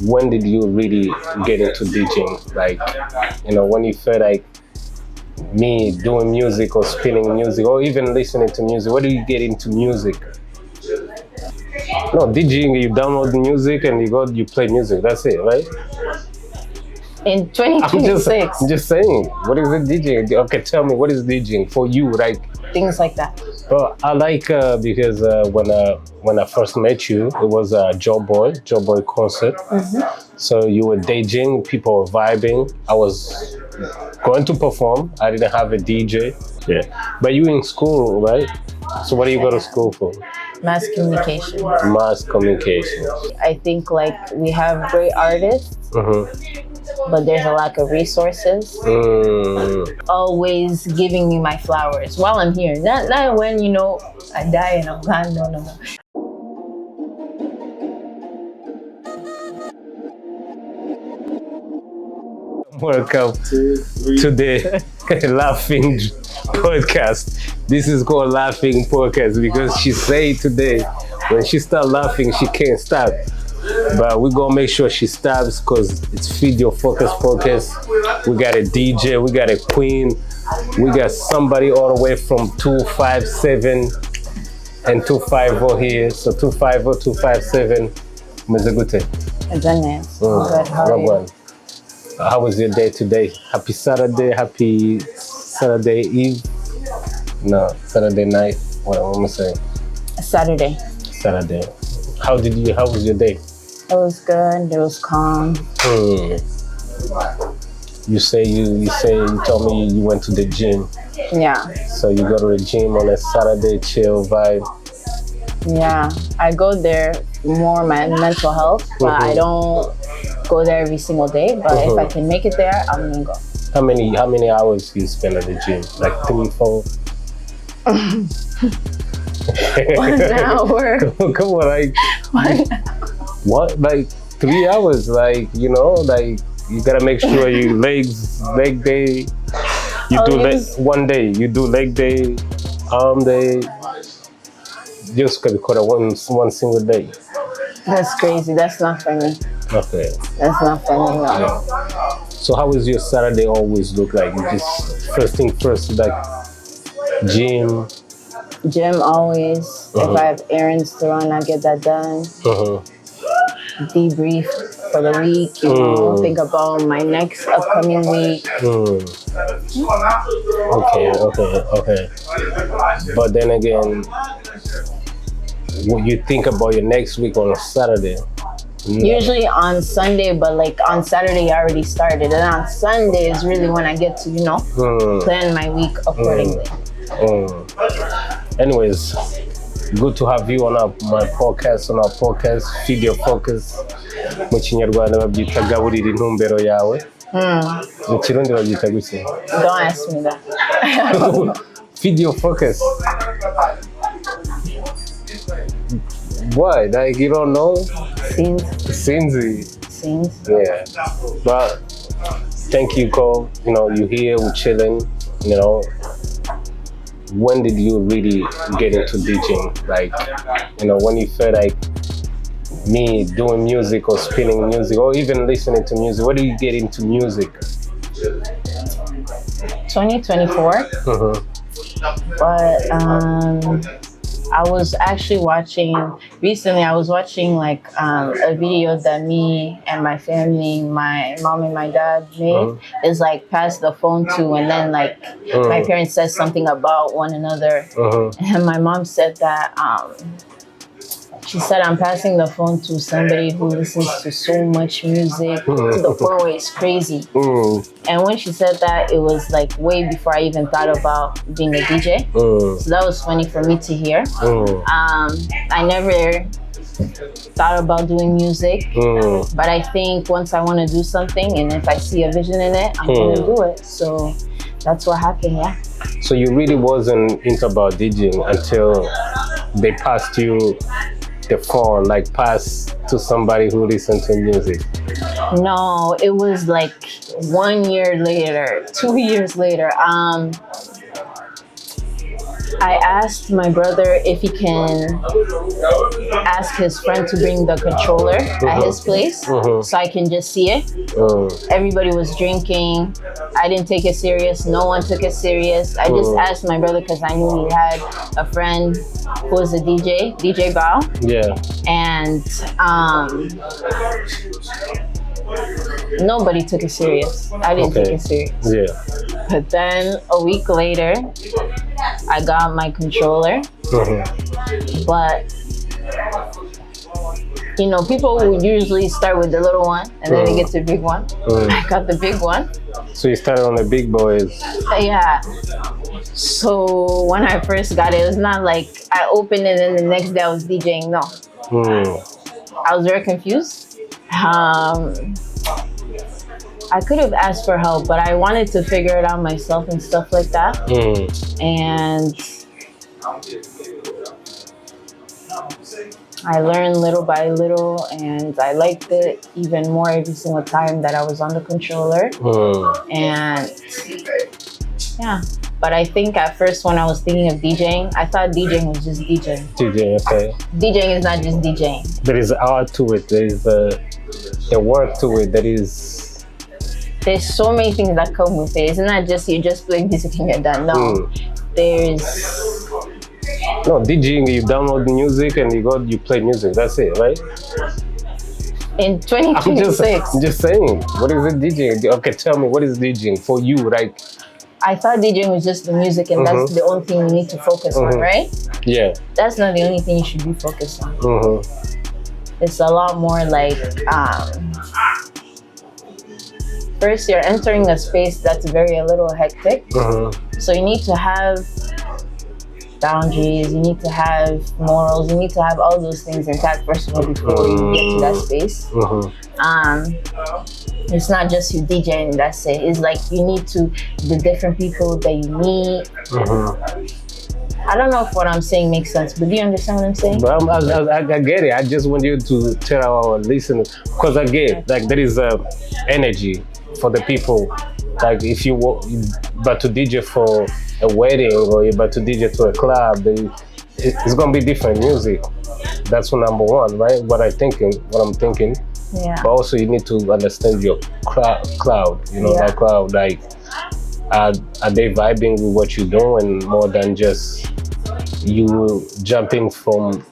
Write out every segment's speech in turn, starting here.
when did you really get into DJing? Like, when you felt like me doing music or spinning music or even listening to music, where do you get into music? No, DJing, you download the music and you play music, that's it, right? In 2026. I'm just saying, what is it DJing? Okay, tell me, what is DJing for you, like? Things like that. Well, I like because when I first met you, it was a Joe Boy concert. Mm-hmm. So you were DJing, people were vibing. I was going to perform. I didn't have a DJ. Yeah, but you in school, right? So what do you go to school for? Mass communication. Mass communication. I think like we have great artists, but there's a lack of resources. Always giving me my flowers while I'm here. Not when, I die and I'm gone. No. Welcome to the Laughing Podcast. This is called Laughing Podcast because she say today when she start laughing, she can't stop. But we're gonna make sure she stops because it's Feed Your Focus Podcast. We got a DJ, we got a queen, we got somebody all the way from 257 and 250 here. So 250, 257. Mzegute. Good. How are you? How was your day today? Happy Saturday Eve? No, Saturday night. What am I saying? Saturday. How was your day? It was good. It was calm. You told me you went to the gym. Yeah. So you go to the gym on a Saturday, chill vibe. Yeah, I go there more my mental health, but I don't go there every single day. But if I can make it there, I'm gonna go. How many hours do you spend at the gym? Like 3, 4? 1 hour. Come on, like 1 hour. What? Like 3 hours? Like like you gotta make sure you leg day. You do one day. You do leg day, arm day. Just gotta call it one single day. That's crazy. That's not for me. Okay. That's not for me. No. Yeah. So how does your Saturday always look like? You just first thing first, like gym. Gym always. If I have errands to run, I get that done. Debrief for the week. Think about my next upcoming week. Okay. But then again, when you think about your next week on a Saturday. Usually on Sunday, but like on Saturday I already started, and on Sunday is really when I get to plan my week accordingly. Anyways, good to have you on my podcast, Feed Your Focus. Mu Kinyarwanda babyita gaburira intumbero yawe. Mu Kirundi babyita gute? Don't ask me that. Feed Your Focus. What? Like you don't know? Sinzi. Yeah. But thank you, Cole. You here, we're chilling. When did you really get into DJing? Like, when you felt like me doing music or spinning music or even listening to music, where do you get into music? 2024. But I was actually watching like a video that me and my family, my mom and my dad made. Is like pass the phone to, and then like my parents said something about one another, and my mom said that she said, I'm passing the phone to somebody who listens to so much music to the point where it's crazy. And when she said that, it was like way before I even thought about being a DJ. So that was funny for me to hear. I never thought about doing music, but I think once I want to do something and if I see a vision in it, I'm going to do it. So that's what happened, yeah. So you really wasn't into about DJing until they passed you the phone, like pass to somebody who listens to music? No, it was like 1 year later, 2 years later. I asked my brother if he can ask his friend to bring the controller at his place so I can just see it. Everybody was drinking. I didn't take it serious. No one took it serious. I just asked my brother because I knew he had a friend who was a DJ, DJ Bao. Yeah. And nobody took it serious. I didn't take it serious. Yeah. But then a week later, I got my controller. But you know, people would usually start with the little one and then they get to the big one. I got the big one. So you started on the big boys. Yeah. So when I first got it, it was not like I opened it and the next day I was DJing. No. I was very confused. I could have asked for help, but I wanted to figure it out myself and stuff like that. And I learned little by little, and I liked it even more every single time that I was on the controller. And yeah, but I think at first when I was thinking of DJing, I thought DJing was just DJing. DJing, okay. DJing is not just DJing. There is art to it. There is a work to it. There's so many things that come with it. It's not just you just play music and you're done. No, No, DJing, you download the music and you play music. That's it, right? In 2026. I'm just saying. What is it DJing? Okay, tell me, what is DJing for you? Like, I thought DJing was just the music and that's the only thing you need to focus on, right? Yeah. That's not the only thing you should be focused on. It's a lot more like, first you're entering a space that's a little hectic. So you need to have boundaries, you need to have morals, you need to have all those things intact first of all before you get to that space. It's not just you DJing, that's it. It's like you need the different people that you meet. I don't know if what I'm saying makes sense, but do you understand what I'm saying? But I get it. I just want you to tell our listeners, because I get like there is energy for the people. Like if you but to DJ for a wedding or you're about to DJ to a club, it's gonna be different music. That's number one, right? What I'm thinking. Yeah. But also you need to understand your crowd. You know, that crowd. Like, are they vibing with what you're doing more than just you jumping from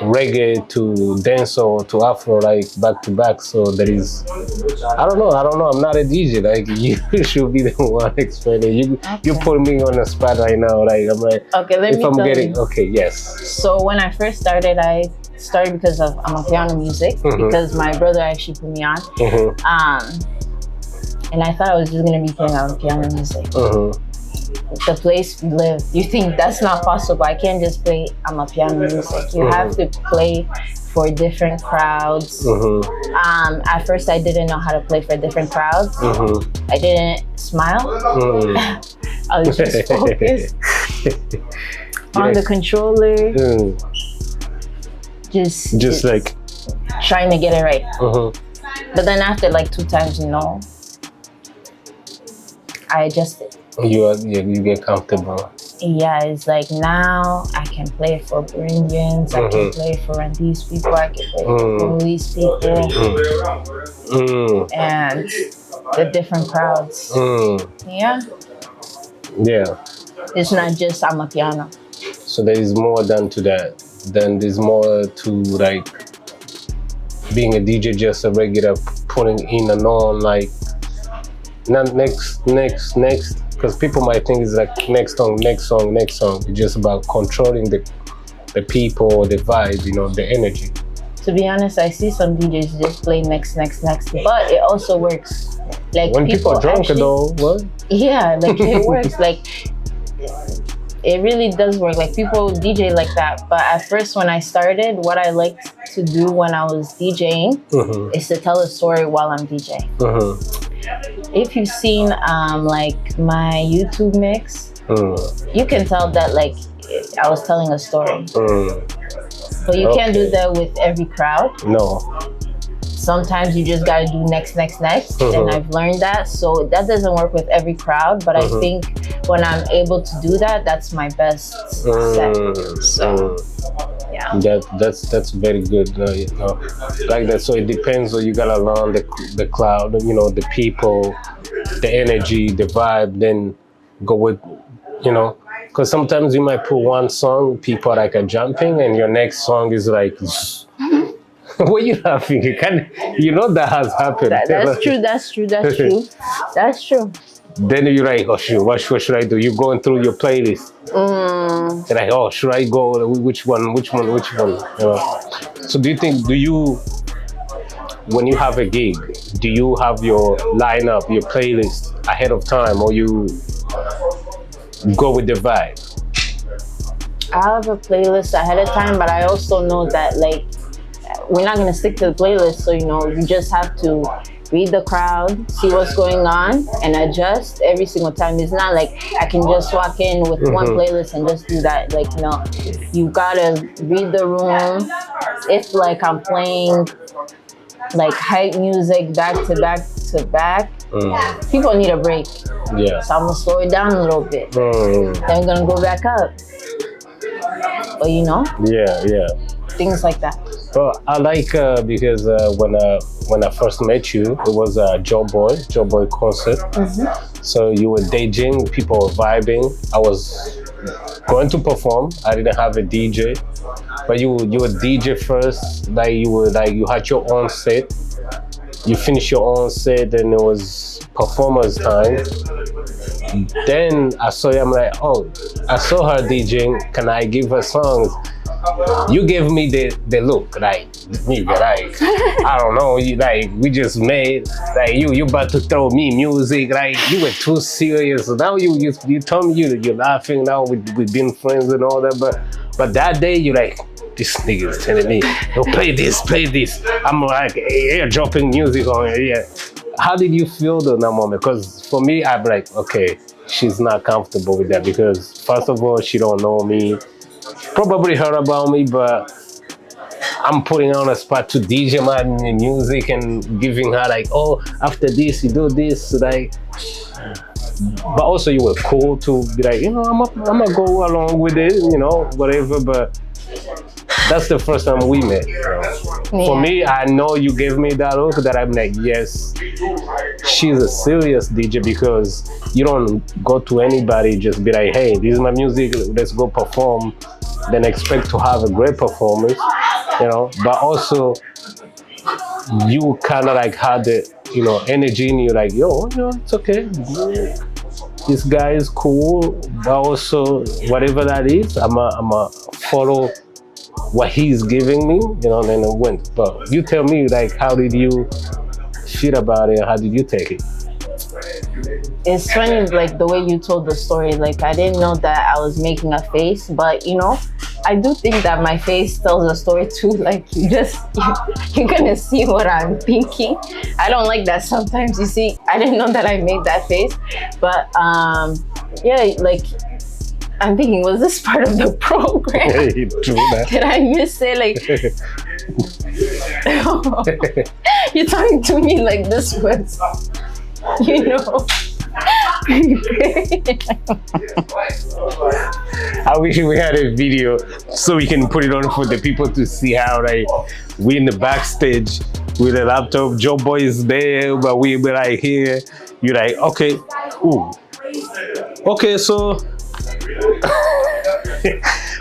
reggae to dancehall to afro, like back to back? So there is, I don't know. I'm not a DJ. Like you should be the one explaining. You put me on the spot right now. Like I'm like, okay, let me tell you. Okay, yes. So when I first started, I started because of amapiano music because my brother actually put me on. And I thought I was just gonna be playing amapiano music. The place we live, you think that's not possible. I can't just play amapiano music. You have to play for different crowds. At first I didn't know how to play for different crowds. I didn't smile. I was just focused on the controller. Just like trying to get it right. But then after like 2 times, I adjusted. You get comfortable. Yeah, it's like now I can play for Burundians, I can play for Rwandese people, I can play for Congolese people, and the different crowds. Yeah. It's not just amapiano. So there is more than to that. Then there's more to like being a DJ, just a regular putting in and on, like not next, because people might think it's like next song. It's just about controlling the people or the vibe, the energy. To be honest, I see some DJs just play next, but it also works. Like when people are drunk though, what? Yeah, like it works. Like it really does work. Like people DJ like that. But at first when I started, what I liked to do when I was DJing is to tell a story while I'm DJing. If you've seen like my YouTube mix, you can tell that like I was telling a story. But you can't do that with every crowd. No. Sometimes you just gotta do next. And I've learned that. So that doesn't work with every crowd. But I think when I'm able to do that, that's my best set. So yeah, that's very good. You know, like that. So it depends. So you gotta learn the crowd, you know, the people, the energy, the vibe. Then go with, you know, because sometimes you might put one song, people like are jumping, and your next song is like. What are you laughing? You know that has happened. That's true. That's true. That's true. That's true. Then you're like, oh shoot, what should I do? You're going through your playlist. You're like, oh, should I go? Which one? You know? So do you, when you have a gig, do you have your lineup, your playlist ahead of time, or you go with the vibe? I have a playlist ahead of time, but I also know that like we're not gonna stick to the playlist. So you know, you just have to read the crowd, see what's going on, and adjust every single time. It's not like I can just walk in with one playlist and just do that. Like, no, you gotta read the room. If like I'm playing like hype music back to back to back, people need a break. Yeah. So I'm gonna slow it down a little bit. Then I'm gonna go back up. But you know? Yeah. Things like that. Well, I like because when I first met you, it was a Joe Boy concert. So you were DJing, people were vibing. I was going to perform. I didn't have a DJ, but you were DJ first. Like you had your own set. You finished your own set, and it was performance time. Then I saw you. I'm like, oh, I saw her DJing. Can I give her songs? You gave me the look, like, I don't know, like, we just made, like, you about to throw me music, like, you were too serious. Now you told me you're laughing, now we've been friends and all that, but that day you're like, this nigga is telling me, yo, play this. I'm like, yeah, dropping music on it, yeah. How did you feel in that moment? Because for me, I'm like, okay, she's not comfortable with that because first of all, she don't know me. Probably heard about me, but I'm putting her on a spot to DJ my music and giving her like, oh, after this you do this, like. But also you were cool to be like, you know, I'm gonna go along with it, you know, whatever. But that's the first time we met. Yeah. For me, I know you gave me that look that I'm like, yes, she's a serious DJ because you don't go to anybody just be like, hey, this is my music, let's go perform. Then expect to have a great performance, you know. But also, you kind of like had the, you know, energy in you, like, yo, you know, it's okay. This guy is cool, but also whatever that is, I'ma follow what he's giving me, you know. Then I went. But you tell me, like, how did you feel about it? How did you take it? It's funny, like the way you told the story. Like I didn't know that I was making a face, but you know, I do think that my face tells a story too. Like you're gonna see what I'm thinking. I don't like that sometimes. You see, I didn't know that I made that face, but yeah, like I'm thinking, was this part of the program? Did I miss it? Like, you're talking to me like this was, you know. I wish we had a video so we can put it on for the people to see how, like, we in the backstage with a laptop. Joe Boy is there, but we be like here. You're like, okay, ooh, okay, so,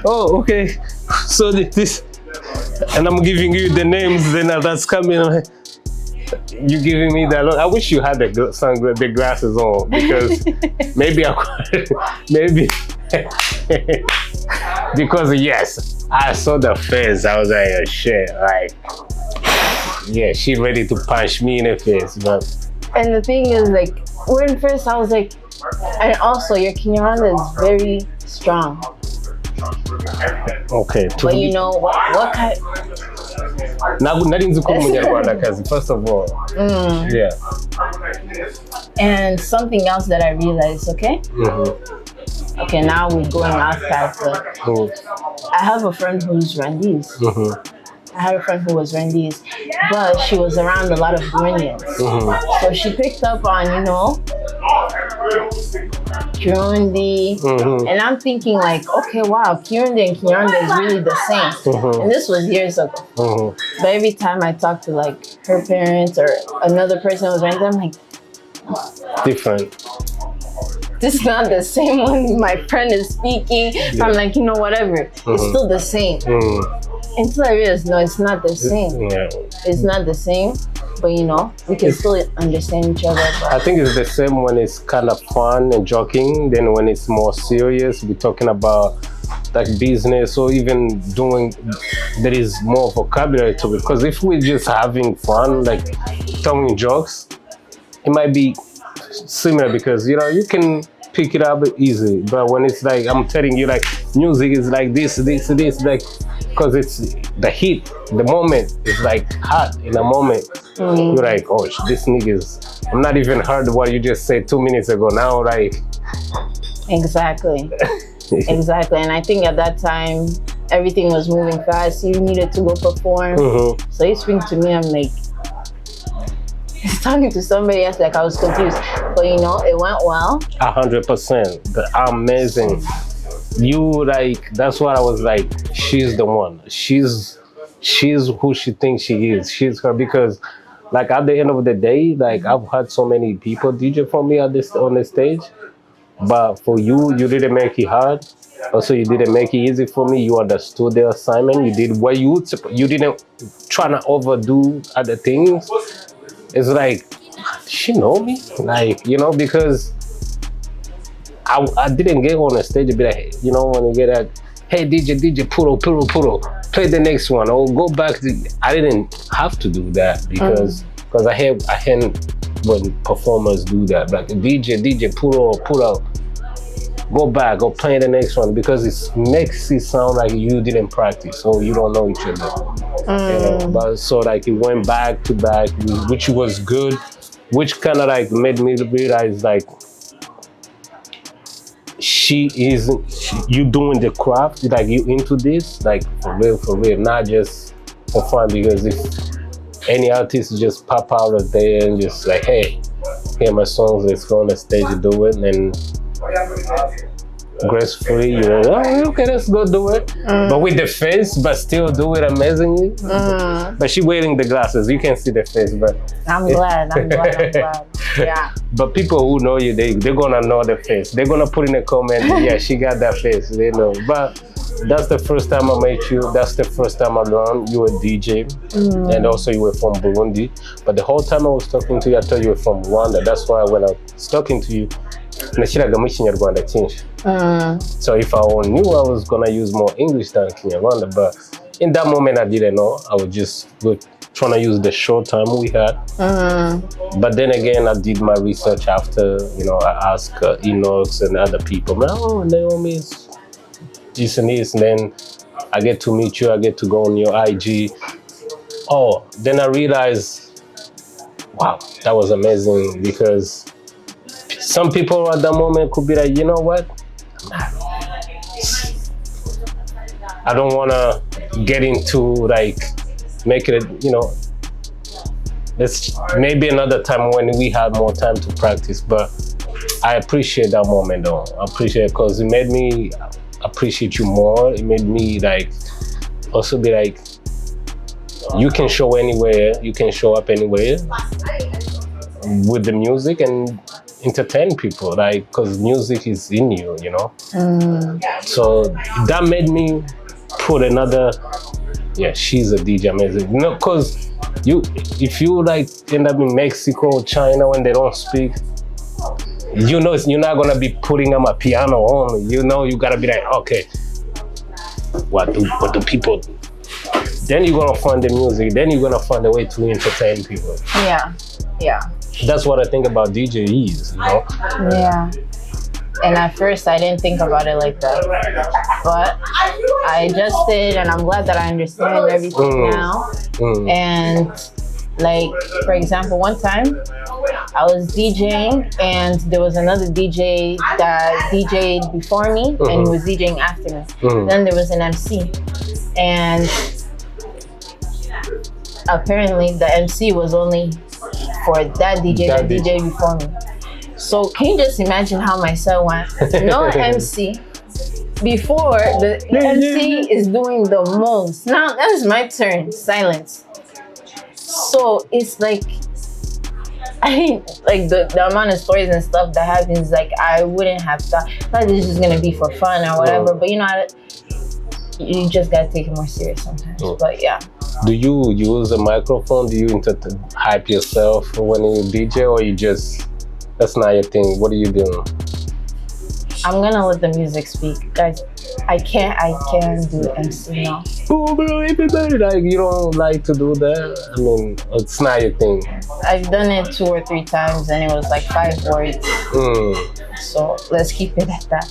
oh, okay, so this, and I'm giving you the names. Then that's coming. You giving me that look. I wish you had the glasses on because maybe maybe because yes, I saw the face. I was like, oh, shit, like, yeah, she ready to punch me in the face. But and the thing is, like, when first I was like, and also your Kinyarwanda is very strong. Okay. But you know what kind? First of all, yeah. And something else that I realized, okay? Okay, now we're going off path. I have a friend who's Rwandese. I had a friend who was Rwandese, but she was around a lot of Burundians. So she picked up on, you know, Kirundi, and I'm thinking like, okay, wow, Kirundi and Kinyarwanda is really the same. And this was years ago. But every time I talk to like her parents or another person was right there, I'm like, different. This is not the same when my friend is speaking. Yeah. I'm like, you know, whatever. It's still the same. Until I realized, no, it's not the same. Yeah. It's not the same. But you know, we can still understand each other. But I think it's the same when it's kind of fun and joking. Then when it's more serious, we're talking about like business or even doing, there is more vocabulary to it. Because if we're just having fun, like telling jokes, it might be similar because, you know, you can pick it up easy. But when it's like, I'm telling you, like music is like this, like, because it's the heat, the moment is like hot in a moment. You're like, oh, this nigga's, I'm not even heard what you just said 2 minutes ago. Now, like. Exactly. Exactly. And I think at that time, everything was moving fast. You needed to go perform. So you speak to me, I'm like, he's talking to somebody else, like I was confused. But you know, it went well. 100%. Amazing. You like, that's what I was like, she's the one. She's who she thinks she is. She's her, because like at the end of the day, like I've had so many people DJ for me on the stage, but for you didn't make it hard. Also, you didn't make it easy for me. You understood the assignment. You did what you didn't try to overdo other things. It's like, she know me, like, you know, because I didn't get on the stage and be like, you know, when you get like, hey DJ, puro, play the next one, or go back to. I didn't have to do that because I hadn't when performers do that. Like DJ, puro, go back or play the next one, because it makes it sound like you didn't practice or you don't know each other. You know? But so like it went back to back, which was good, which kind of like made me realize like you doing the craft, like you into this, like for real, not just for fun. Because if any artist just pop out of there and just like, hey, hear my songs, let's go on the stage and do it, and gracefully, you know, oh, okay, let's go do it. But with the face, but still do it amazingly. But she wearing the glasses, you can see the face, but I'm glad. Yeah. But people who know you, they're gonna know the face. They're gonna put in a comment, yeah, she got that face, they know. But that's the first time I met you. That's the first time I learned you were DJ. And also you were from Burundi. But the whole time I was talking to you, I thought you were from Rwanda. That's why when I was talking to you, nashyiragamo Ikinyarwanda cyinshi. So if I knew I was gonna use more English than Kinyarwanda, but in that moment I didn't know. I was just trying to use the short time we had. But then again, I did my research after, you know, I asked Enox and other people, man, oh, Naomi is this and this, and then I get to meet you, I get to go on your IG. Oh, then I realized, wow, that was amazing, because some people at that moment could be like, you know what? I don't want to get into like, make it, you know, let's maybe another time when we had more time to practice. But I appreciate that moment though. I appreciate it because it made me appreciate you more. It made me like, also be like, you can show anywhere, you can show up anywhere with the music and entertain people, like, because music is in you, you know. So that made me put another, yeah, she's a DJ, amazing. You know, because if you like end up in Mexico or China when they don't speak, you know, you're not gonna be putting on a piano only. You know, you gotta be like, okay, what do people do? Then you're gonna find the music. Then you're gonna find a way to entertain people. Yeah. That's what I think about DJs, you know? Yeah. And at first I didn't think about it like that. But I just did, and I'm glad that I understand everything now. And like, for example, one time I was DJing and there was another DJ that DJ'd before me and he was DJing after me. Then there was an MC. And apparently the MC was only for that DJ that DJ before me. So can you just imagine how my set went? No MC. Before the MC is doing the most. Now that's my turn. Silence. So it's like, I mean, like the amount of stories and stuff that happens, like I wouldn't have thought this is just gonna be for fun or whatever. But you know, you just gotta take it more serious sometimes. But yeah. Do you use a microphone? Do you hype yourself when you DJ, or you just, that's not your thing? What are you doing? I'm gonna let the music speak, guys. I can't do MC now. Oh, bro, everybody, like, you don't like to do that? I mean, it's not your thing. I've done it 2 or 3 times and it was like 5 words. So let's keep it at that.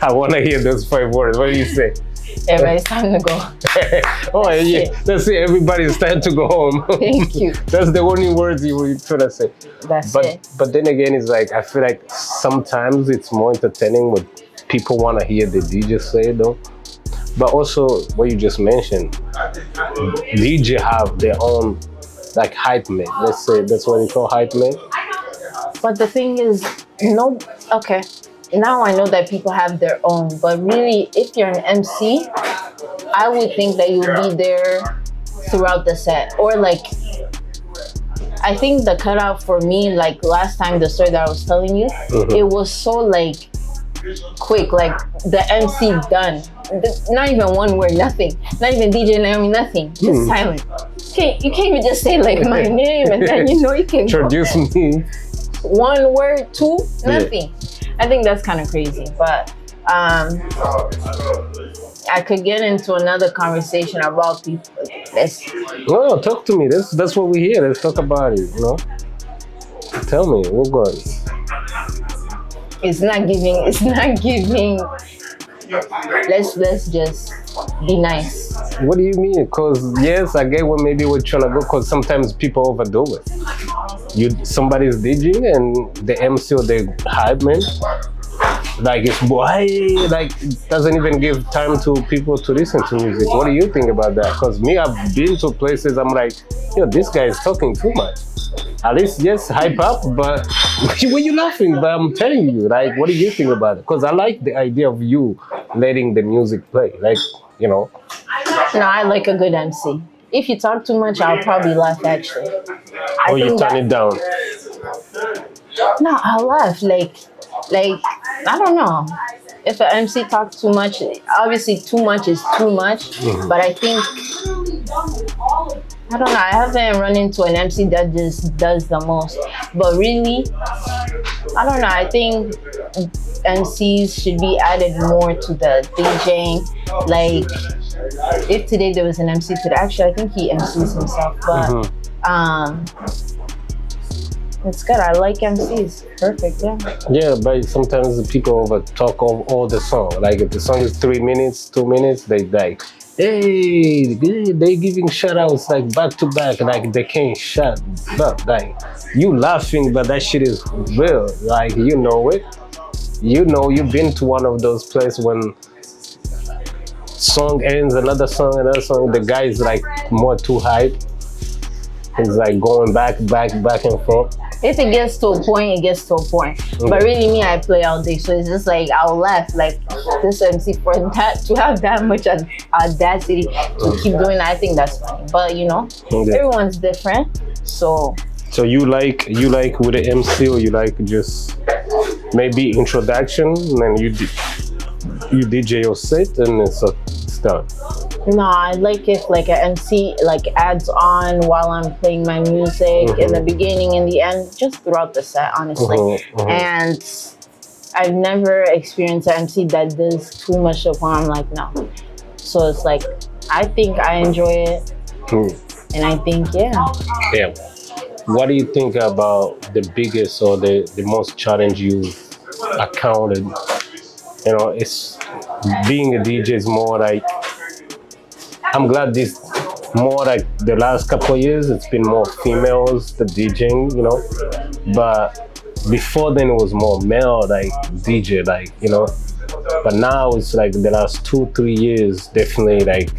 I want to hear those 5 words. What do you say? Everybody's time to go. Oh, yeah. Let's say everybody's time to go home. Thank you. That's the only words you were trying to say. That's it. But then again, it's like, I feel like sometimes it's more entertaining when people want to hear the DJ say, though. But also, what you just mentioned, DJ have their own, like, hype man. Let's say that's what you call hype man. But the thing is, okay. Now I know that people have their own, but really, if you're an MC, I would think that you'll be there throughout the set. Or like, I think the cutout for me, like last time, the story that I was telling you, it was so like quick, like the MC done. Not even one word, nothing. Not even DJ Naomi, nothing. Just silent. You can't even just say like my name and then you can introduce me. 1 word, 2, nothing. I think that's kind of crazy, but I could get into another conversation about people. No, talk to me. That's what we're here. Let's talk about it. You know, tell me what goes. It's not giving. Let's just be nice. What do you mean? Because yes, I get what maybe we're trying to go. Because sometimes people overdo it. Somebody's DJing and the MC or the hype man, like it's like doesn't even give time to people to listen to music. What do you think about that? Because me, I've been to places I'm like, this guy is talking too much. At least yes, hype up, but why are you laughing? But I'm telling you, like, what do you think about it? Because I like the idea of you letting the music play, like, No, I like a good MC. If you talk too much, I'll probably laugh actually. Or you turn it down? No, I'll laugh. Like I don't know. If an MC talks too much, obviously too much is too much. But I think, I don't know, I haven't run into an MC that just does the most. But really, I don't know, I think MCs should be added more to the DJing. Like, if today there was an MC today, actually I think he MCs himself, but it's good. I like MCs. Perfect, yeah. Yeah, but sometimes the people over talk all the song. Like if the song is 3 minutes, 2 minutes, they like, hey, they giving shout outs like back to back, like they can't shut up. Like you laughing, but that shit is real. Like you know it. You've been to one of those places when song ends, another song, the guy is like more too hype. He's like going back and forth. If it gets to a point, it gets to a point. But really me, I play all day. So it's just like, I'll laugh like this MC for that, to have that much audacity to keep doing that. I think that's funny. But everyone's different. So you like with the MC, or you like just maybe introduction and then you DJ your set and it's done? No, I like if like an MC like adds on while I'm playing my music in the beginning and the end, just throughout the set, honestly. And I've never experienced an MC that does too much of what I'm like, no. So it's like, I think I enjoy it. And I think, yeah. What do you think about the biggest or the most challenge you've encountered? It's being a DJ is more like, I'm glad this more like the last couple of years, it's been more females, the DJing, but before then it was more male, like DJ, like, but now it's like the last 2-3 years, definitely like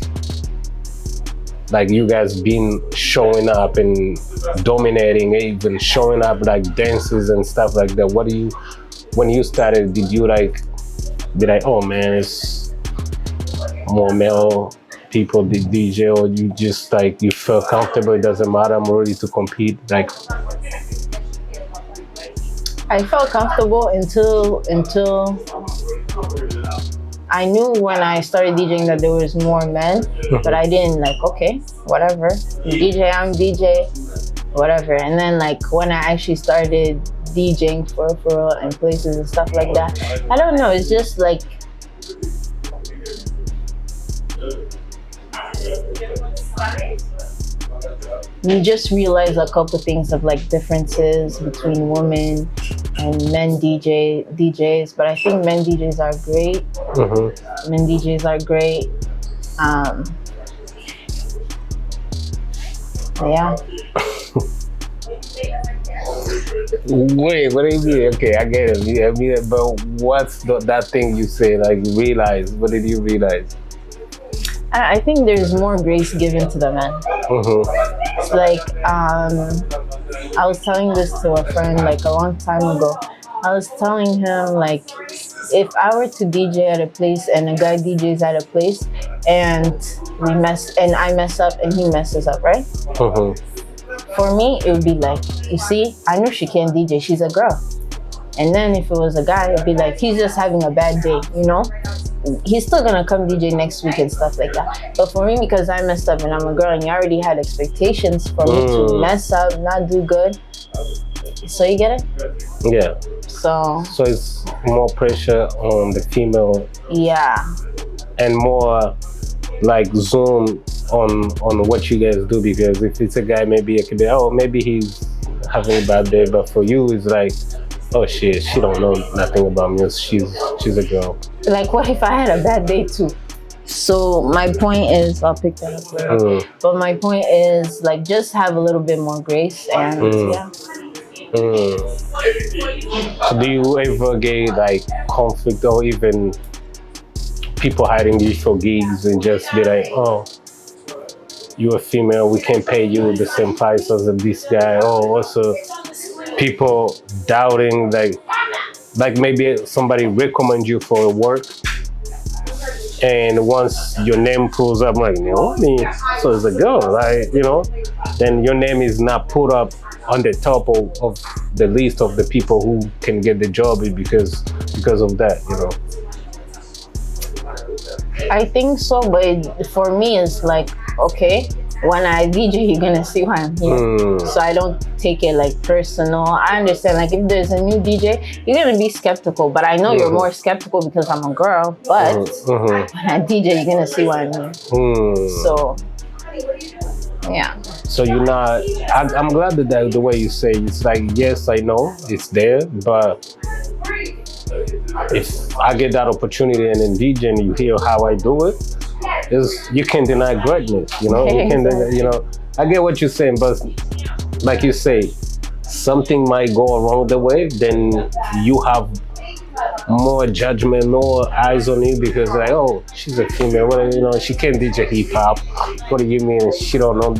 like you guys been showing up and dominating, even showing up like dances and stuff like that. What do you, when you started, did you like be like, oh man, it's more male people the DJ, or you just like you feel comfortable, it doesn't matter, I'm ready to compete? Like, I felt comfortable until I knew when I started DJing that there was more men, but I didn't like, okay, whatever. DJ, I'm DJ, whatever. And then like when I actually started DJing for real in places and stuff like that, I don't know, it's just like, you just realize a couple things of like differences between women and men DJs, but I think men DJs are great. Men DJs are great. Yeah. Wait, what do you mean? Okay, I get it. I mean, but what's that thing you say? Like realize? What did you realize? I think there's more grace given to the men. It's like, I was telling this to a friend like a long time ago. I was telling him like, if I were to DJ at a place and a guy DJs at a place and I mess up and he messes up, right? For me, it would be like, you see, I know she can't DJ, she's a girl. And then if it was a guy, it'd be like, he's just having a bad day, you know? He's still gonna come DJ next week and stuff like that. But for me, because I messed up and I'm a girl and you already had expectations for me to mess up, not do good. So you get it? Yeah. So it's more pressure on the female. Yeah. And more like zoom on what you guys do, because if it's a guy, maybe it could be, oh, maybe he's having a bad day, but for you, it's like, oh shit, she don't know nothing about me. She's a girl. Like, what if I had a bad day too? So my point is, I'll pick that up later. But my point is, like, just have a little bit more grace and yeah. So do you ever get like conflict or even people hiding you for gigs and just be like, oh, you're a female, we can't pay you the same price as this guy? Or also people doubting, like maybe somebody recommend you for work, and once your name pulls up, like, Naomi, so it's a girl, like, you know, then your name is not put up on the top of the list of the people who can get the job because of that, you know. I think so, but for me, it's like, okay, when I DJ, you're gonna see why I'm here. So I don't take it like personal. I understand, like, if there's a new DJ, you're gonna be skeptical, but I know you're more skeptical because I'm a girl, but when I DJ, you're gonna see why I'm here. So, yeah. So you're not, I'm glad that the way you say, it's like, yes, I know it's there, but if I get that opportunity and then DJ and you hear how I do it, you can't deny greatness, you know. You can, you know. I get what you're saying, but like you say, something might go wrong the way, then you have more judgment, more eyes on you, because like, oh, she's a female, well, you know, she can't DJ hip hop. What do you mean she don't know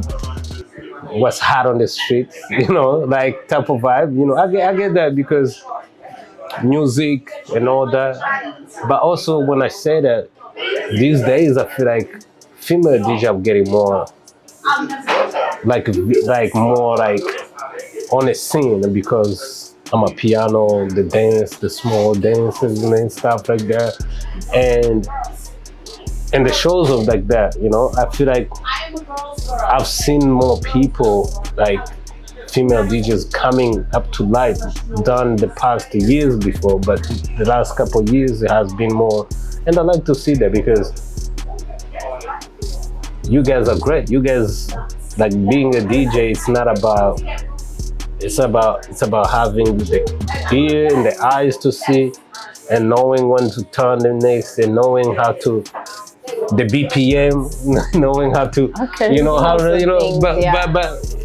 what's hot on the street? You know, like type of vibe. You know, I get that because music and all that. But also when I say that, these days I feel like female DJ are getting more like more like on the scene, because amapiano, the dance, the small dances and stuff like that, and the shows of like that, you know. I feel like I've seen more people like female DJs coming up to light than the past years before, but the last couple of years it has been more. And I like to see that because you guys are great. You guys, like, being a DJ, it's about having the ear and the eyes to see, and knowing when to turn the next, and knowing how to, the BPM, knowing how to, you know, how, you know, but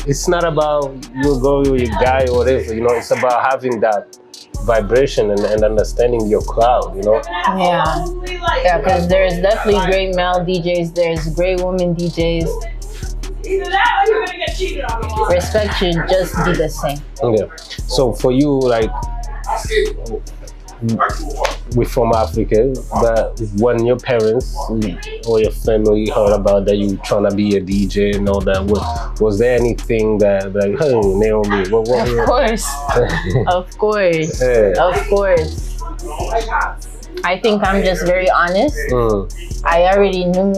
it's not about you go with your guy or whatever, you know, it's about having that vibration and understanding your crowd, you know. Yeah, because there's definitely great male DJs, there's great women DJs, Respect should just be the same. Yeah. So for you, like, we're from Africa, but when your parents or your family heard about that you trying to be a DJ and all that, was there anything that, like, hey, Naomi, what? Of course. Of course. Yeah. Of course. I think I'm just very honest. I already knew.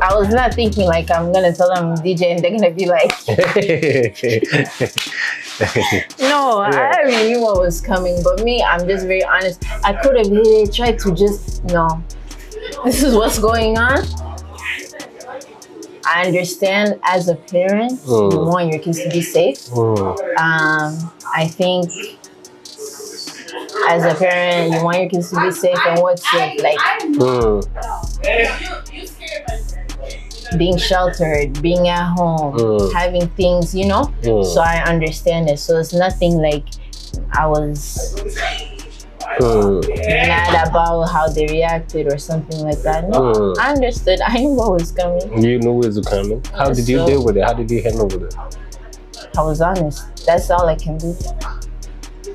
I was not thinking like I'm gonna tell them I'm DJ and they're gonna be like, no, Yeah. I already knew what was coming. But me, I'm just very honest. I could have really tried to just, no, this is what's going on. I understand as a parent, you want your kids to be safe. I think as a parent, you want your kids to be safe, and what's safe? Like being sheltered, being at home, having things, you know? So I understand it. So it's nothing like I was mad about how they reacted or something like that. No, I understood. I knew what was coming. You knew it was coming. How did you deal with it? How did you handle with it? I was honest. That's all I can do.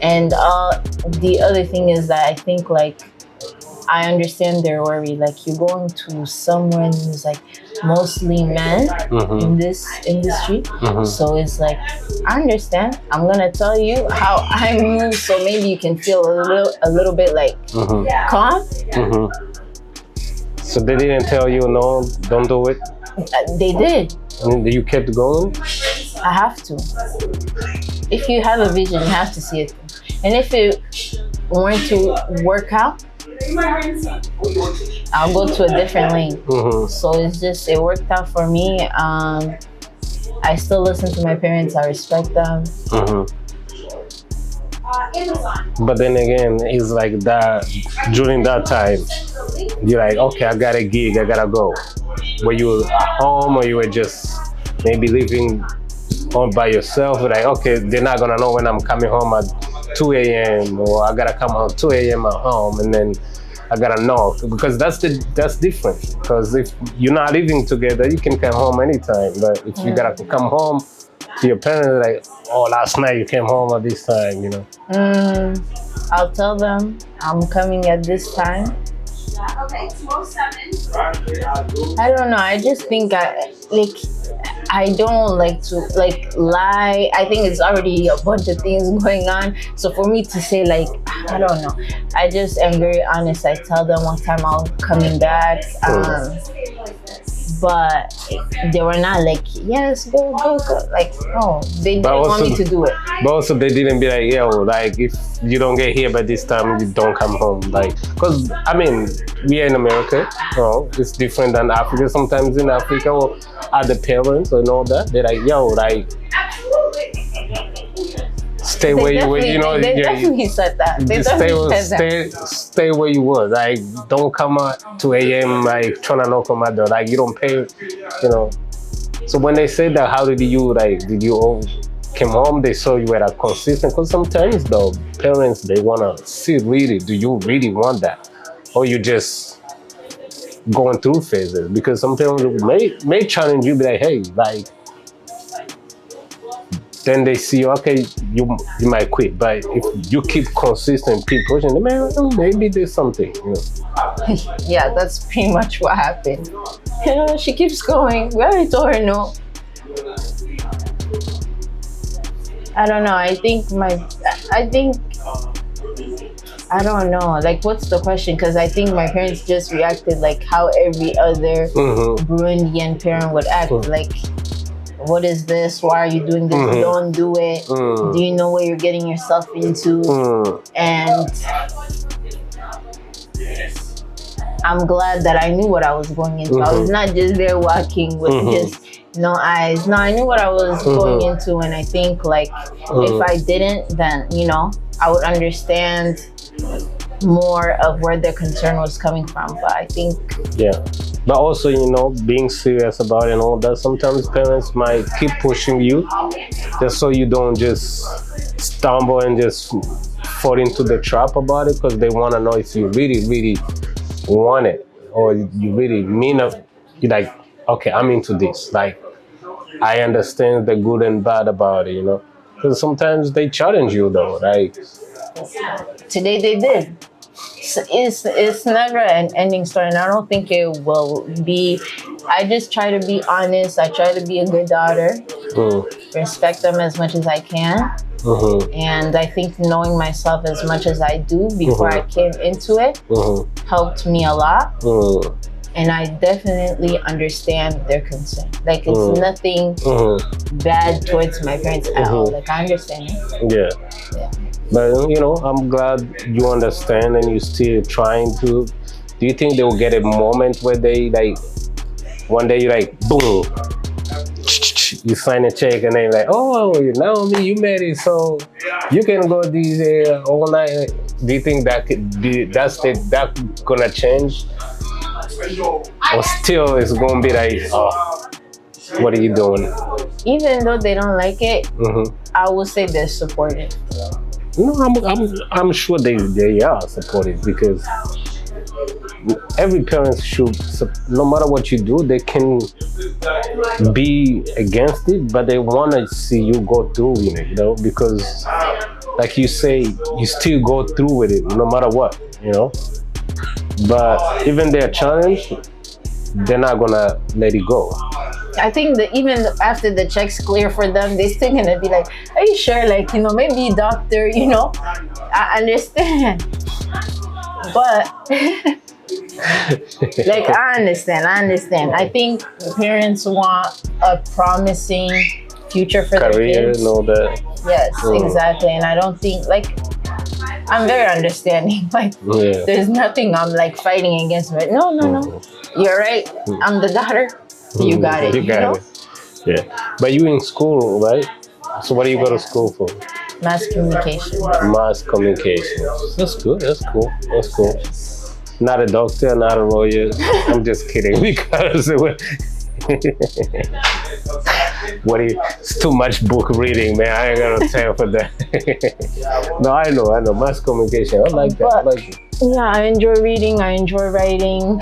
And the other thing is that I think, like, I understand their worry. Like, you're going to someone who's like mostly men in this industry. So it's like, I understand. I'm gonna tell you how I move, so maybe you can feel a little bit like calm. So they didn't tell you, no, don't do it? They did. And you kept going? I have to. If you have a vision, you have to see it. And if it weren't to work out, I'll go to a different lane. So it's just, it worked out for me. I still listen to my parents. I respect them. But then again, it's like that, during that time, you're like, okay, I got a gig, I gotta go. Were you at home or you were just maybe living on by yourself? Like, okay, they're not gonna know when I'm coming home at 2 a.m. or I gotta come home 2 a.m. at home, and then I gotta knock, because that's different. Because if you're not living together, you can come home anytime. But if you gotta come home to your parents, like, oh, last night you came home at this time, you know. I'll tell them I'm coming at this time. Okay, 207. I don't know. I just think I don't like to lie. I think it's already a bunch of things going on. So for me to say, like, I don't know. I just am very honest. I tell them what time I'm coming back. But they were not like, yes, go. Like, no, they didn't want me to do it. But also they didn't be like, yo, like, if you don't get here by this time, you don't come home. Like, because, I mean, we are in America, you know, it's different than Africa. Sometimes in Africa, or other parents and all that, they're like, yo, like, stay where you were, you know. They definitely said that. They definitely said that. Stay where you were. Like, don't come at 2 a.m. like trying to knock on my door. Like, you don't pay, you know. So when they said that, how did you all came home? They saw you were consistent. Because sometimes though, parents, they wanna see, really, do you really want that, or you just going through phases? Because some parents may challenge you, be like, hey, like. Then they see, okay, you might quit, but if you keep consistent, keep pushing, maybe there's something, you know. Yeah, that's pretty much what happened. You know, she keeps going. We already told her no. I don't know. I don't know. Like, what's the question? Because I think my parents just reacted like how every other Burundian parent would act. Like, what is this? Why are you doing this? Don't do it. Do you know what you're getting yourself into? And I'm glad that I knew what I was going into. I was not just there walking with just no eyes. No, I knew what I was going into, and I think, like, if I didn't, then, you know, I would understand more of where their concern was coming from. But I think, yeah. But also, you know, being serious about it and all that, sometimes parents might keep pushing you just so you don't just stumble and just fall into the trap about it, because they want to know if you really, really want it, or you really mean it. You're like, okay, I'm into this. Like, I understand the good and bad about it, you know. Because sometimes they challenge you though, like Today they did. It's never an ending story, and I don't think it will be. I just try to be honest. I try to be a good daughter, respect them as much as I can, and I think knowing myself as much as I do before I came into it helped me a lot. And I definitely understand their concern. Like it's nothing bad towards my parents at all. Like I understand it. Yeah. But you know, I'm glad you understand and you're still trying to. Do you think they will get a moment where they like one day you like boom, you sign a check and then like, oh, Naomi, you made it, so you can go DJ all night. Do you think that could be that gonna change? Or still it's gonna be like, oh, what are you doing? Even though they don't like it, I will say they're supportive. No, I'm sure they are supportive because every parent should, no matter what you do, they can be against it, but they want to see you go through with it, you know, because like you say, you still go through with it no matter what, you know. But even they're challenged, they're not gonna let it go. I think that even after the check's clear for them, they're still gonna be like, are you sure? Like, you know, maybe doctor, you know, I understand. But like, I understand. I think parents want a promising future for their kids. And all that. Yes, exactly. And I don't think, like, I'm very understanding. Like, there's nothing I'm like fighting against. But no. You're right. I'm the daughter. You got it. You got it. Yeah. But you in school, right? So what do you go to school for? Mass communication. Mass communication. That's good. That's cool. Not a doctor, not a lawyer. I'm just kidding because it's too much book reading, man. I ain't got no time for that. No, I know. Mass communication. I like that. I like it. Yeah, I enjoy reading. I enjoy writing.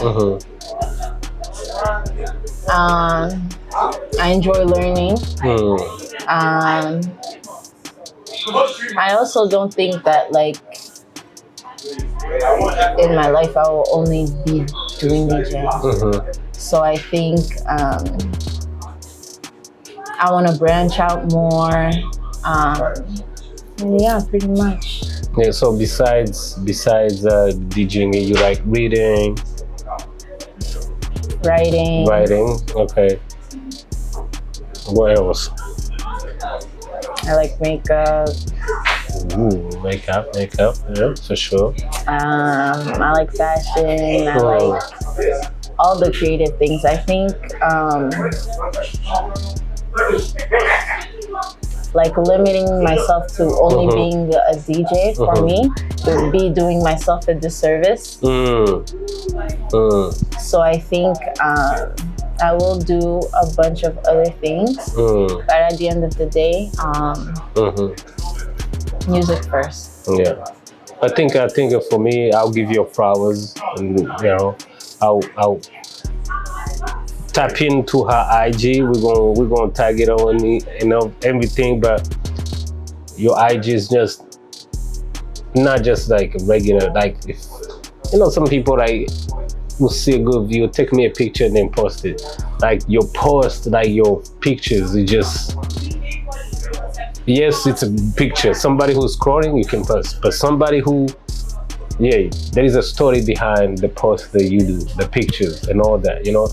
I enjoy learning. I also don't think that like in my life I will only be doing DJing. So I think I want to branch out more. And yeah, pretty much. Yeah. So besides DJing, you like reading, writing. Okay. What else? I like makeup. Ooh, makeup. Yeah, for sure. I like fashion. I like all the creative things. I think like limiting myself to only being a DJ for me would be doing myself a disservice. So I think I will do a bunch of other things, but at the end of the day, music first. Yeah, I think for me, I'll give you flowers, and you know, I'll tap into her IG. We're gonna tag it on, you know, everything. But your IG is just not just like regular. Like, if you know, some people like will see a good view, take me a picture and then post it. Like your post, like your pictures, it just, yes, it's a picture. Somebody who's scrolling, you can post, but somebody who, yeah, there is a story behind the post that you do, the pictures and all that, you know.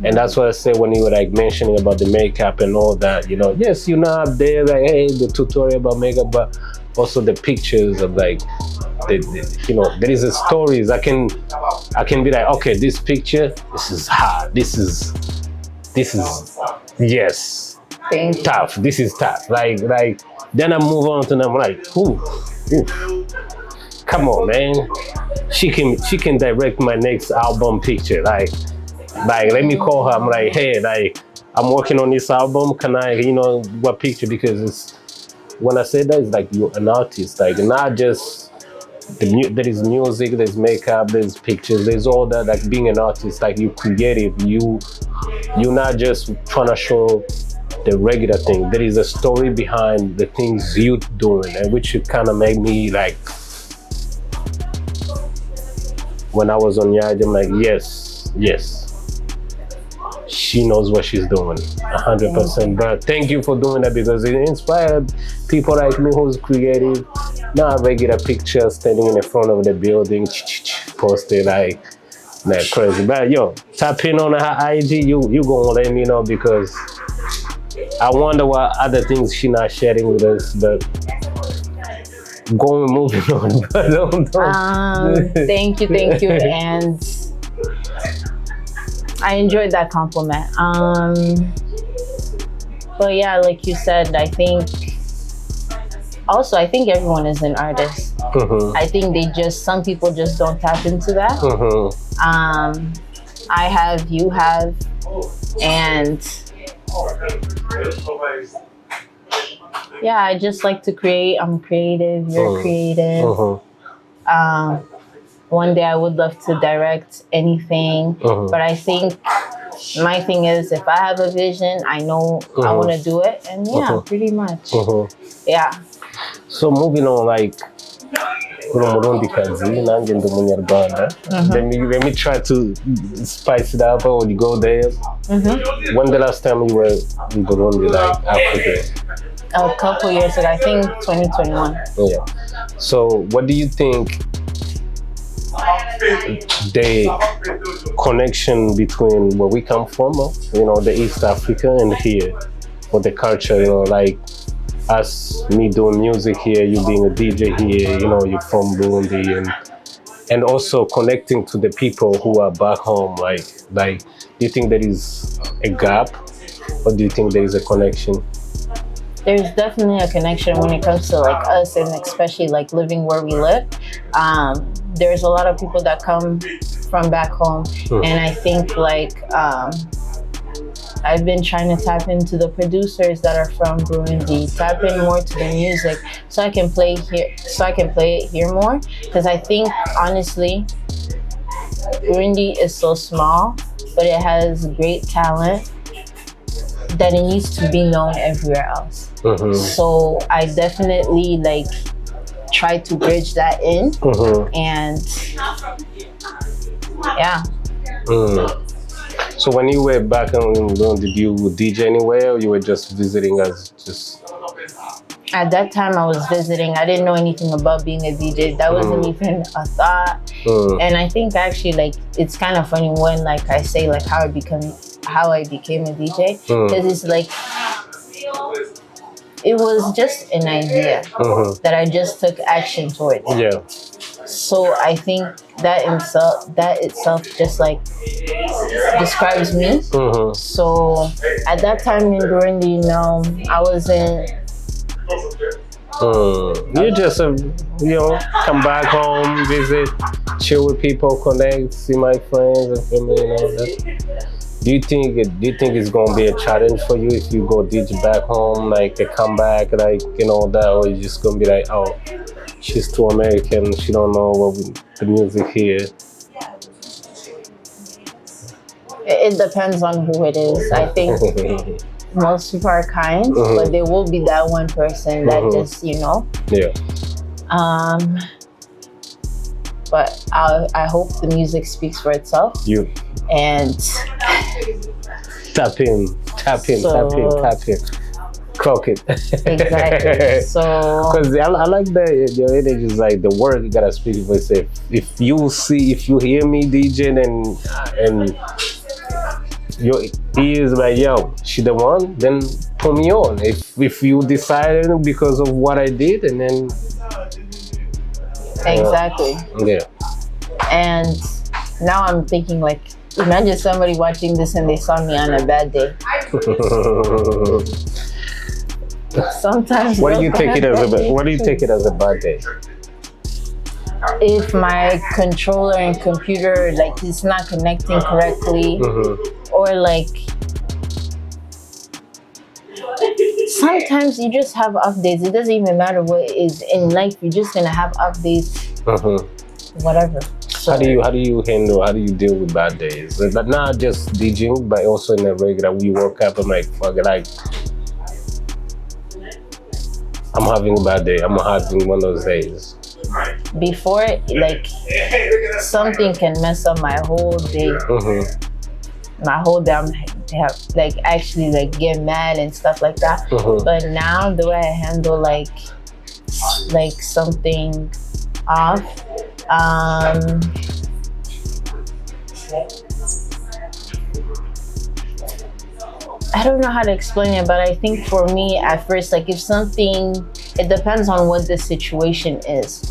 And that's what I say when you were like mentioning about the makeup and all that, you know. Yes, you're not there like, hey, the tutorial about makeup, but also the pictures of like, you know, there is a stories. I can be like, okay, this picture, this is hard. This is yes, tough. This is tough. Like then I move on to them. I'm like, ooh, come on, man. She can direct my next album picture. Like let me call her. I'm like, hey, like I'm working on this album. Can I, you know, what picture? Because it's, when I say that, it's like you're an artist. Like not just there is music, there's makeup, there's pictures, there's all that. Like being an artist, like you creative. You're not just trying to show the regular thing. There is a story behind the things you doing, and which kind of made me like, when I was on Yard, I'm like, yes, she knows what she's doing, 100%. But thank you for doing that, because it inspired people like me who's creative. Not regular picture standing in the front of the building, posted like that crazy. But yo, tap in on her IG, you gonna let me know, because I wonder what other things she not sharing with us. But moving on. But don't. Thank you, and I enjoyed that compliment. But yeah, like you said, I think everyone is an artist. I think some people just don't tap into that. I have, you have, and yeah, I just like to create. I'm creative, you're creative. One day I would love to direct anything, but I think my thing is, if I have a vision, I know I want to do it, and yeah, pretty much. Yeah. So moving on, like, Burundi kazi, nanjye ndi umunyarwanda. Let me try to spice it up or go there. When the last time you were in Burundi, like Africa? A couple years ago, I think 2021. Yeah. So what do you think the connection between where we come from, the East Africa, and here, for the culture, like us, me doing music here, you being a DJ here, you're from Burundi, and also connecting to the people who are back home, like do you think there is a gap, or do you think there is a connection? There's definitely a connection when it comes to like us, and especially like living where we live. There's a lot of people that come from back home, and I think like I've been trying to tap into the producers that are from Burundi, tap in more to the music, so I can play it here more. Because I think honestly, Burundi is so small, but it has great talent that it needs to be known everywhere else. So I definitely like try to bridge that in, and yeah. So when you were back in Burundi, did you DJ anywhere, or you were just visiting as just? At that time I was visiting. I didn't know anything about being a DJ. That wasn't even a thought. And I think actually like it's kind of funny when like I say like how I became a DJ, because it's like it was just an idea that I just took action towards. Yeah. So I think that itself just like describes me. So at that time in Burundi, I wasn't. You just come back home, visit, chill with people, connect, see my friends and family, Do you think it's gonna be a challenge for you if you go DJ back home, like a comeback, like that, or you just gonna be like, oh, she's too American, she don't know the music here? It depends on who it is. I think most people are kind, but there will be that one person that just Yeah. But I hope the music speaks for itself. And tap in. Clock it. Exactly. So because I like the energy is like the word you gotta speak for itself. If you hear me DJing and your ears like, yo, she the one, then put me on. If you decided because of what I did, and then exactly. Yeah. And now I'm thinking like, imagine somebody watching this and they saw me on a bad day. Sometimes. What do you take it as a bad day? If my controller and computer like is not connecting correctly, or like sometimes you just have off days. It doesn't even matter what it is in life. You're just gonna have off days. Whatever. So, how do you deal with bad days? Not just DJing, but also in a regular. We woke up and like fuck, like I'm having a bad day. I'm having one of those days. Before, like, something can mess up my whole day. My whole day, I'm like actually like get mad and stuff like that. But now the way I handle like something off, I don't know how to explain it, but I think for me at first, like if something, it depends on what the situation is.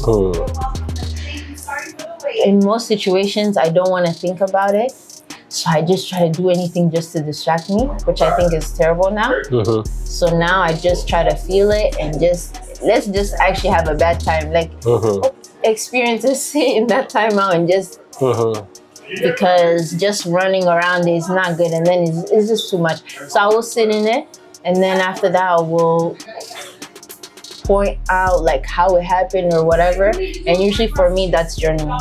In most situations, I don't want to think about it. So I just try to do anything just to distract me, which I think is terrible now. So now I just try to feel it and let's just actually have a bad time. Like experience it in that time out and just because just running around is not good, and then it's just too much. So I will sit in it, and then after that I will point out like how it happened or whatever. And usually for me that's journaling.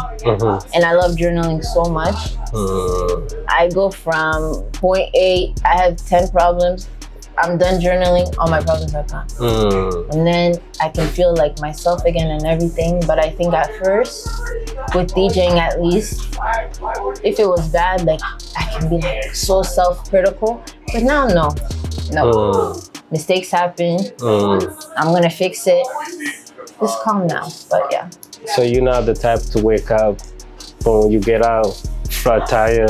And I love journaling so much. I go from point A, I have 10 problems, I'm done journaling, all my problems are gone. And then I can feel like myself again and everything. But I think at first, with DJing at least, if it was bad, like I can be like so self-critical. But now, no. Mistakes happen. I'm gonna fix it. Just calm down. But yeah. So you're not the type to wake up when you get out, flat tire,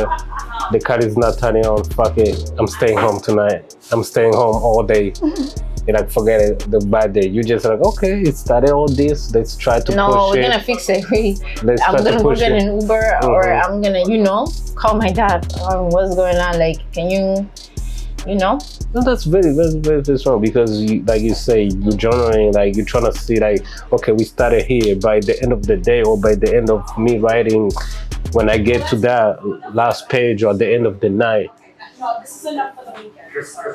the car is not turning on, fuck it, I'm staying home tonight. I'm staying home all day. You like forget it, the bad day. You just like, okay, it started all this, let's try to push it. No, we're gonna fix it. I'm gonna go get an Uber or I'm gonna, call my dad. What's going on? Like, can you? No, that's very, very, very, very strong because, like you say, you're journaling, like you're trying to see, like, okay, we started here. By the end of the day or by the end of me writing, when I get to that last page or the end of the night,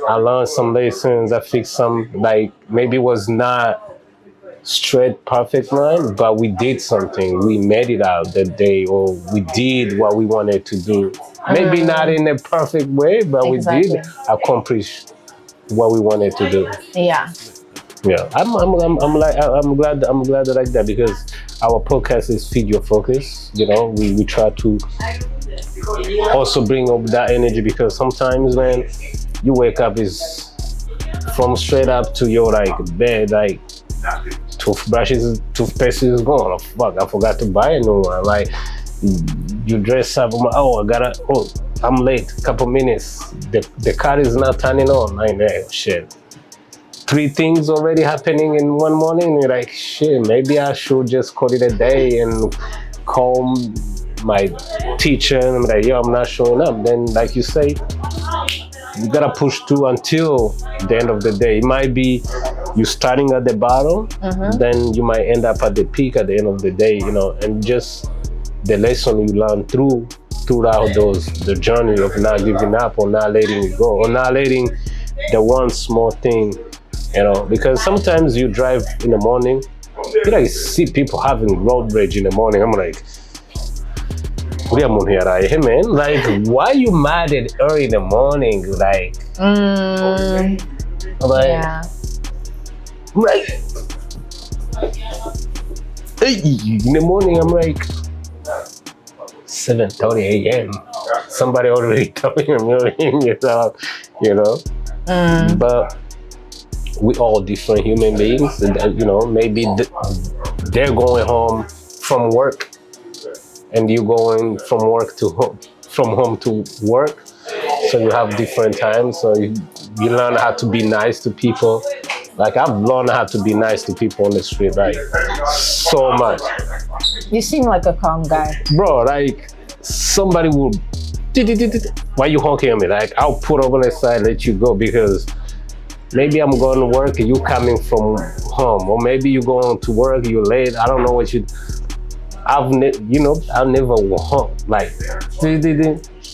I learned some lessons. I fixed some, like maybe it was not straight perfect line, but we did something. We made it out that day, or we did what we wanted to do. Maybe not in a perfect way, but we did accomplish what we wanted to do. Yeah. Yeah, I'm glad I like that because our podcast is Feed Your Focus. We try to also bring up that energy because sometimes when you wake up is from straight up to your like bed, like toothpaste is gone. Oh, fuck, I forgot to buy a new one. Like you dress up, I'm late, couple minutes. The car is not turning on. Like, hey, shit. 3 things already happening in one morning. You're like, shit, maybe I should just call it a day and call my teacher and I'm like, yo, I'm not showing up. Then, like you say, you gotta push through until the end of the day. It might be you starting at the bottom, then you might end up at the peak at the end of the day, and just the lesson you learn throughout the journey of not giving up or not letting it go or not letting the one small thing, because sometimes you drive in the morning, you like see people having road rage in the morning. I'm like, hey man, like why you mad at early in the morning? Like, yeah. Like, hey, in the morning, I'm like 7:30 a.m. Somebody already telling a million yourself, But we all different human beings, and maybe they're going home from work, and you going from work to home, from home to work. So you have different times. So you learn how to be nice to people. Like I've learned how to be nice to people on the street, like so much. You seem like a calm guy. Bro, like somebody will, why you honking at me? Like I'll put over the side, let you go because maybe I'm going to work and you coming from home, or maybe you going to work, you're late. I don't know what I'll never honk, like,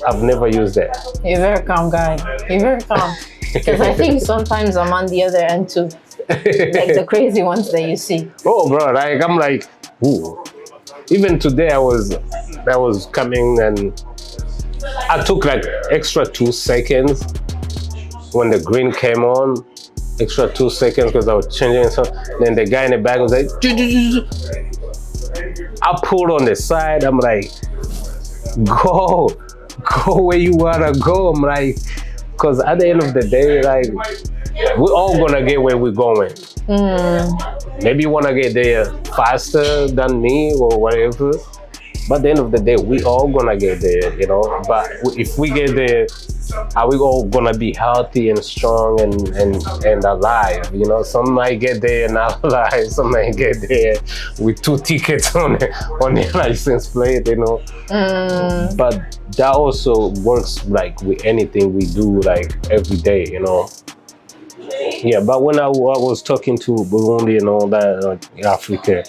I've never used that. You're a very calm guy. You're very calm. Because I think sometimes I'm on the other end too. Like the crazy ones that you see. Oh, bro, like I'm like, ooh. Even today I was coming and I took like extra 2 seconds when the green came on extra 2 seconds because I was changing something. Then the guy in the back was like, I pulled on the side. I'm like, go where you wanna go. I'm like, because at the end of the day, like, we're all gonna get where we're going. Maybe you wanna get there faster than me or whatever. But at the end of the day, we all gonna get there, you know. But if we get there, are we all gonna be healthy and strong and alive? You know, some might get there and not alive. Some might get there with 2 tickets on their license plate, you know. But that also works like with anything we do, like every day, you know. Yeah, but when I was talking to Burundi and all that, like Africa,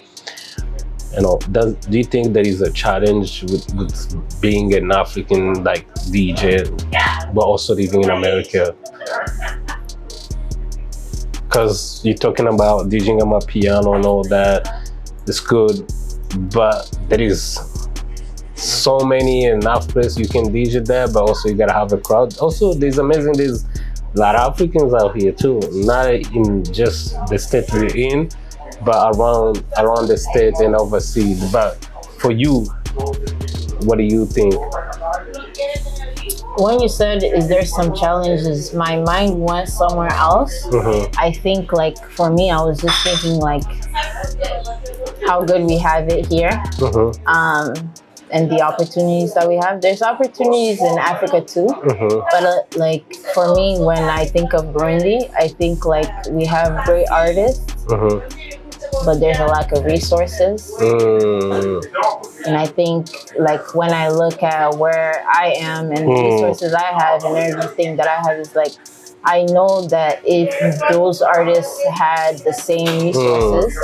you know, do you think there is a challenge with being an African like DJ, but also living in America? Because you're talking about DJing amapiano and all that, it's good, but there is so many enough places you can DJ there, but also you gotta have a crowd. Also, there's a lot of Africans out here too, not in just the state we're in, but around the state and overseas. But for you, what do you think? When you said, is there some challenges, my mind went somewhere else. I think, like, for me, I was just thinking, like, how good we have it here. And the opportunities that we have. There's opportunities in Africa too. But like, for me, when I think of Burundi, I think like we have great artists, but there's a lack of resources. And I think like when I look at where I am and the resources I have and everything that I have, is like, I know that if those artists had the same resources,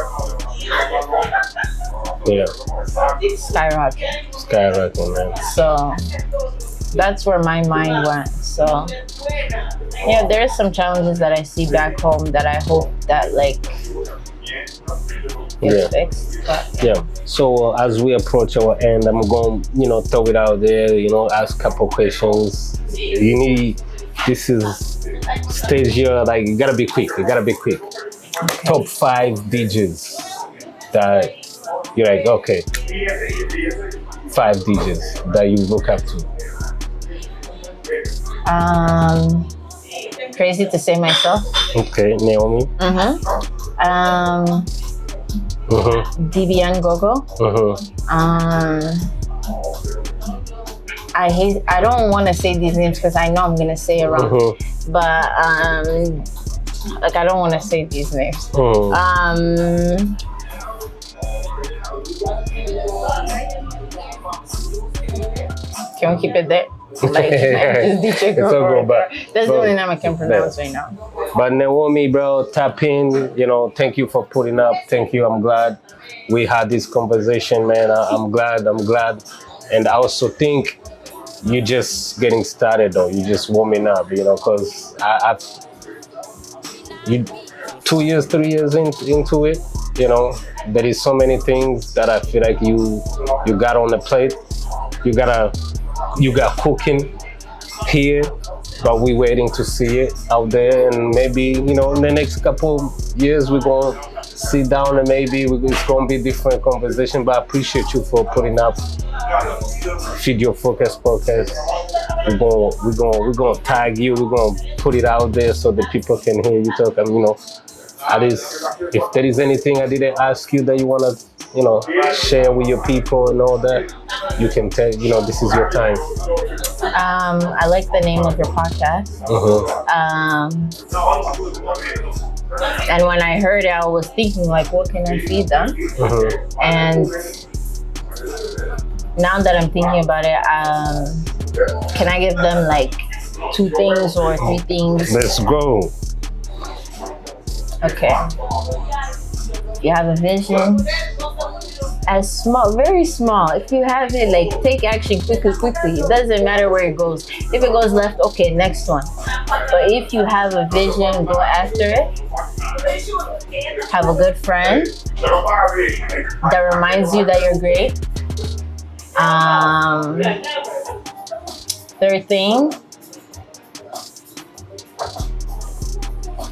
Skyrocket, man. So that's where my mind went. So yeah, there are some challenges that I see back home that I hope that like gets fixed. But, yeah. So as we approach our end, I'm going, you know, throw it out there, you know, ask a couple questions. This is stage here, like, you gotta be quick. Okay. Top 5 DJs that you're like, okay, 5 DJs that you look up to. Crazy to say myself. Okay, Naomi. DBN Gogo. I don't want to say these names because I know I'm gonna say it wrong. But like, I don't want to say these names. Can we keep it there? Like, DJ Gogo. That's the only name I can pronounce right now. But Naomi, bro, tap in. You know, thank you for putting up. Thank you. I'm glad we had this conversation, man. I'm glad. And I also think you're just getting started, though. You're just warming up, you know, because you 2 years, 3 years into it, you know, there is so many things that I feel like you got on the plate. You got cooking here, but we're waiting to see it out there. And maybe, you know, in the next couple years, we're going to sit down and maybe it's going to be a different conversation. But I appreciate you for putting up Feed Your Focus podcast. We're going to tag you. We're going to put it out there so the people can hear you talk. And, you know, at least if there is anything I didn't ask you that you want to, you know, share with your people and all that, you can tell, you know, this is your time. I like the name of your podcast. And when I heard it, I was thinking, like, what can I feed them? And now that I'm thinking about it, can I give them like 2 things or 3 things? Let's go. Okay. You have a vision, as small, very small. If you have it, like, take action quickly. It doesn't matter where it goes. If it goes left, okay, next one. But if you have a vision, go after it. Have a good friend that reminds you that you're great. Third thing,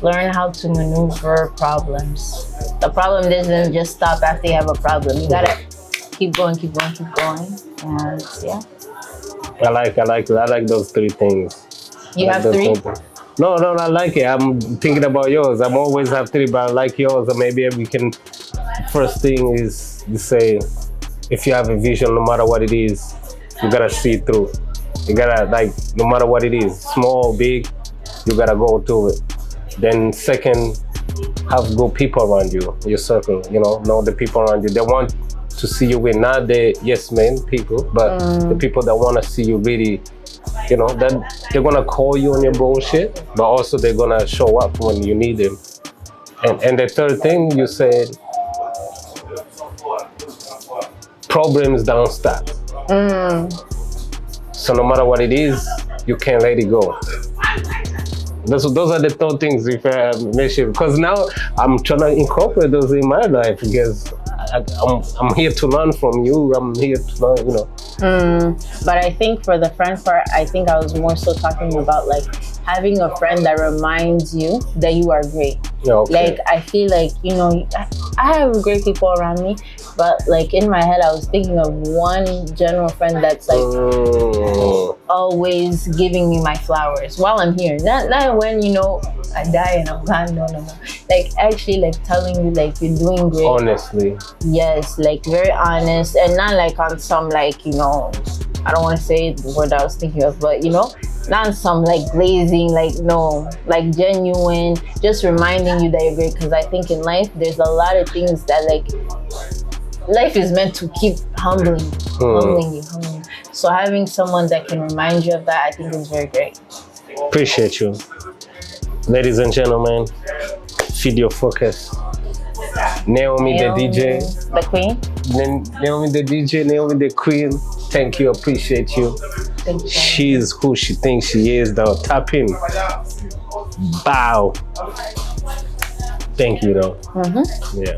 learn how to maneuver problems. The problem doesn't just stop after you have a problem. You gotta keep going, keep going, keep going. And yeah. I like those three things. You have three? No, I like it. I'm thinking about yours. I'm always have three, but I like yours. And maybe we can. First thing is to say, if you have a vision, no matter what it is, you gotta see it through. You gotta no matter what it is, small, big, you gotta go through it. Then second, have good people around you, your circle. Know the people around you. They want to see you win, not the yes men people, but the people that want to see you really. That they're gonna call you on your bullshit, but also they're gonna show up when you need them. And the third thing you said, problems don't stop. So no matter what it is, you can't let it go. Those are the third things if I mention, because now I'm trying to incorporate those in my life because I'm here to learn from you. I'm here to learn, But I think for the friend part, I think I was more so talking about like having a friend that reminds you that you are great. Yeah, okay. Like I feel like I have great people around me, but like in my head I was thinking of one general friend that's like always giving me my flowers while I'm here. Not when I die and I'm gone. No. Like actually like telling you like you're doing great. Honestly. Yes, like very honest and not like on some like I don't want to say the word I was thinking of, but not some like glazing, like no, like genuine, just reminding you that you're great. Because I think in life there's a lot of things that like life is meant to keep humbling you. So having someone that can remind you of that, I think is very great. Appreciate you. Ladies and gentlemen, feed your focus. Naomi the DJ. The queen. Naomi the DJ, Naomi the queen. Thank you, appreciate you. Thank you. She's who she thinks she is, though. Tap in. Bow. Thank you, though. Yeah.